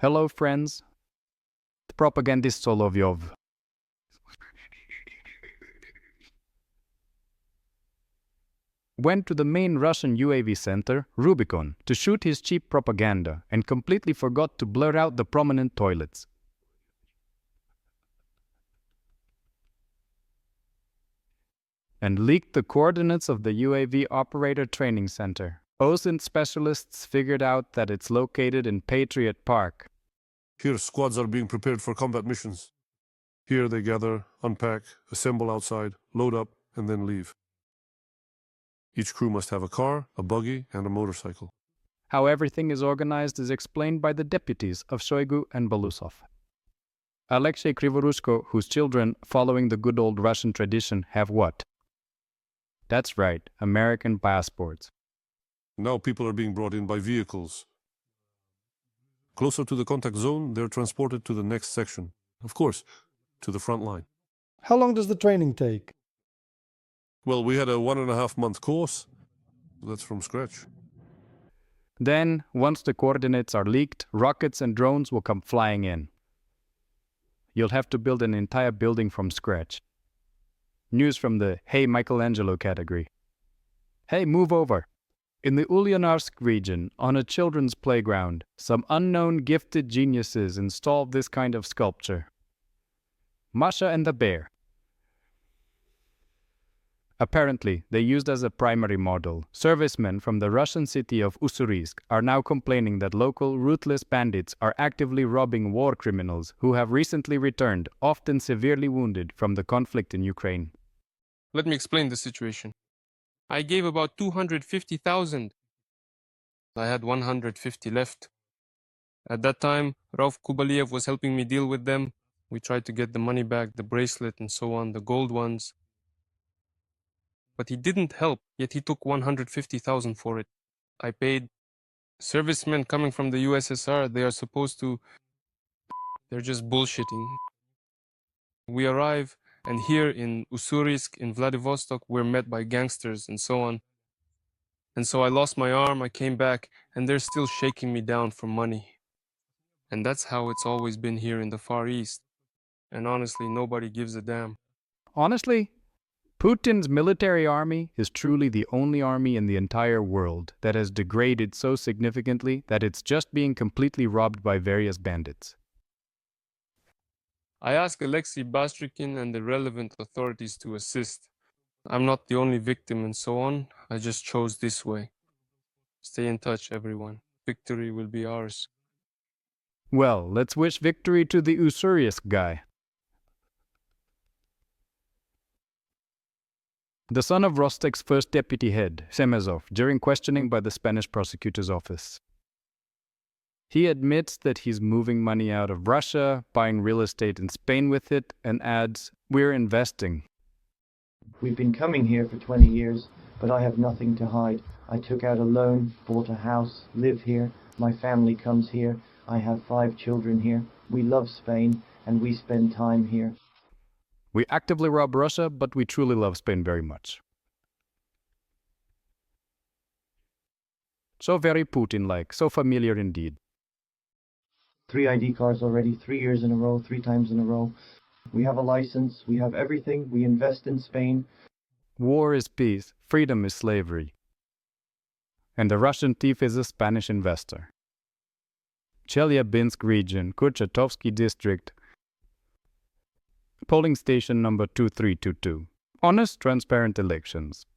Hello, friends. The propagandist Solovyov. Went to the main Russian UAV center, Rubikon, to shoot his cheap propaganda and completely forgot to blur out the prominent toilets. And leaked the coordinates of the UAV operator training center. OSINT specialists figured out that it's located in Patriot Park. Here, squads are being prepared for combat missions. Here they gather, unpack, assemble outside, load up, and then leave. Each crew must have a car, a buggy, and a motorcycle. How everything is organized is explained by the deputies of Shoigu and Belousov. Alexei Krivorushko, whose children, following the good old Russian tradition, have what? That's right, American passports. Now people are being brought in by vehicles. Closer to the contact zone, they're transported to the next section. Of course, to the front line. How long does the training take? Well, we had a 1.5-month course. That's from scratch. Then, once the coordinates are leaked, rockets and drones will come flying in. You'll have to build an entire building from scratch. News from the Hey Michelangelo category. Hey, move over. In the Ulyanovsk region, on a children's playground, some unknown gifted geniuses installed this kind of sculpture. Masha and the Bear. Apparently, they used as a primary model. Servicemen from the Russian city of Ussurisk are now complaining that local ruthless bandits are actively robbing war criminals who have recently returned, often severely wounded, from the conflict in Ukraine. Let me explain the situation. I gave about 250,000. I had 150 left. At that time, Rauf Kubaliev was helping me deal with them. We tried to get the money back, the bracelet and so on, the gold ones. But he didn't help, yet he took 150,000 for it. I paid. Servicemen coming from the USSR, they are supposed to... They're just bullshitting. We arrive, and here in Ussurisk, in Vladivostok, we're met by gangsters and so on. And so I lost my arm, I came back, and they're still shaking me down for money. And that's how it's always been here in the Far East. And honestly, nobody gives a damn. Honestly, Putin's military army is truly the only army in the entire world that has degraded so significantly that it's just being completely robbed by various bandits. I asked Alexei Bastrikin and the relevant authorities to assist. I'm not the only victim and so on. I just chose this way. Stay in touch, everyone. Victory will be ours. Well, let's wish victory to the Ussurisk guy. The son of Rostek's first deputy head, Semezov, during questioning by the Spanish prosecutor's office. He admits that he's moving money out of Russia, buying real estate in Spain with it, and adds, "We're investing." We've been coming here for 20 years, but I have nothing to hide. I took out a loan, bought a house, live here. My family comes here. I have 5 children here. We love Spain, and we spend time here. We actively rob Russia, but we truly love Spain very much. So very Putin-like, so familiar indeed. 3 ID cards already, 3 years in a row, 3 times in a row. We have a license, we have everything, we invest in Spain. War is peace, freedom is slavery. And the Russian thief is a Spanish investor. Chelyabinsk region, Kurchatovsky district, polling station number 2322. Honest, transparent elections.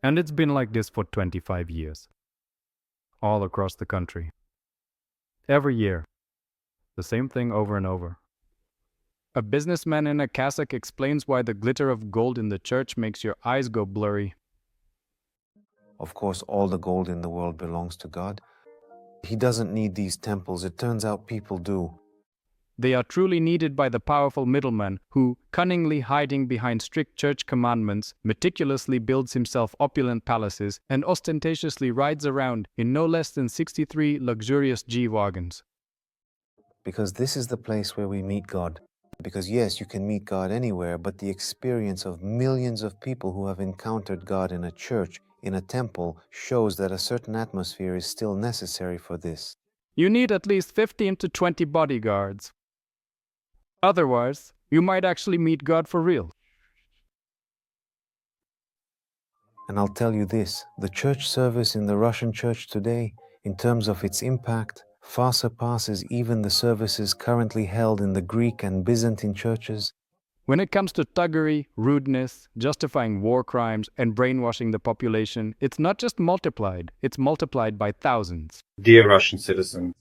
And it's been like this for 25 years, all across the country. Every year. The same thing over and over. A businessman in a cassock explains why the glitter of gold in the church makes your eyes go blurry. Of course, all the gold in the world belongs to God. He doesn't need these temples. It turns out people do. They are truly needed by the powerful middleman who, cunningly hiding behind strict church commandments, meticulously builds himself opulent palaces and ostentatiously rides around in no less than 63 luxurious G-wagons. Because this is the place where we meet God. Because yes, you can meet God anywhere, but the experience of millions of people who have encountered God in a church, in a temple, shows that a certain atmosphere is still necessary for this. You need at least 15 to 20 bodyguards. Otherwise, you might actually meet God for real. And I'll tell you this, the church service in the Russian church today, in terms of its impact, far surpasses even the services currently held in the Greek and Byzantine churches. When it comes to thuggery, rudeness, justifying war crimes, and brainwashing the population, it's not just multiplied, it's multiplied by thousands. Dear Russian citizen,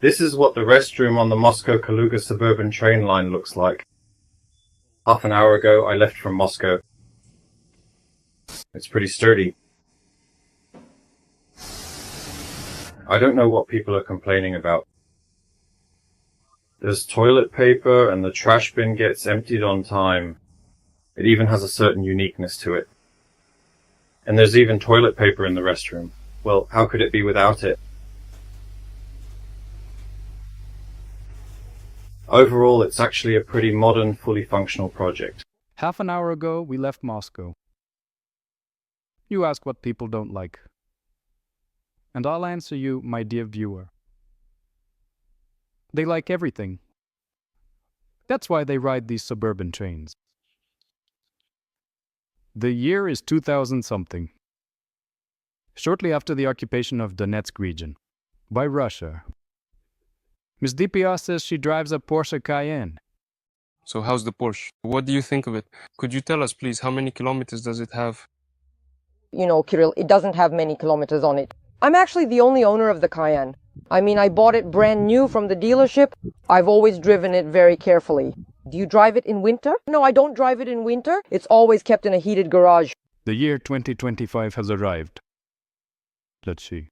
this is what the restroom on the Moscow-Kaluga suburban train line looks like. Half an hour ago, I left from Moscow. It's pretty sturdy. I don't know what people are complaining about. There's toilet paper and the trash bin gets emptied on time. It even has a certain uniqueness to it. And there's even toilet paper in the restroom. Well, how could it be without it? Overall, it's actually a pretty modern, fully functional project. Half an hour ago, we left Moscow. You ask what people don't like. And I'll answer you, my dear viewer. They like everything. That's why they ride these suburban trains. The year is 2000-something. Shortly after the occupation of Donetsk region by Russia. Miss DPR says she drives a Porsche Cayenne. So how's the Porsche? What do you think of it? Could you tell us, please, how many kilometers does it have? You know, Kirill, it doesn't have many kilometers on it. I'm actually the only owner of the Cayenne. I mean, I bought it brand new from the dealership. I've always driven it very carefully. Do you drive it in winter? No, I don't drive it in winter. It's always kept in a heated garage. The year 2025 has arrived. Let's see.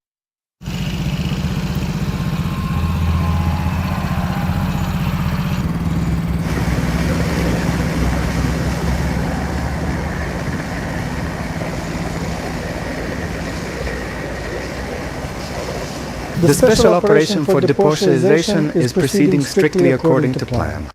The special operation for deportization is proceeding strictly according to plan.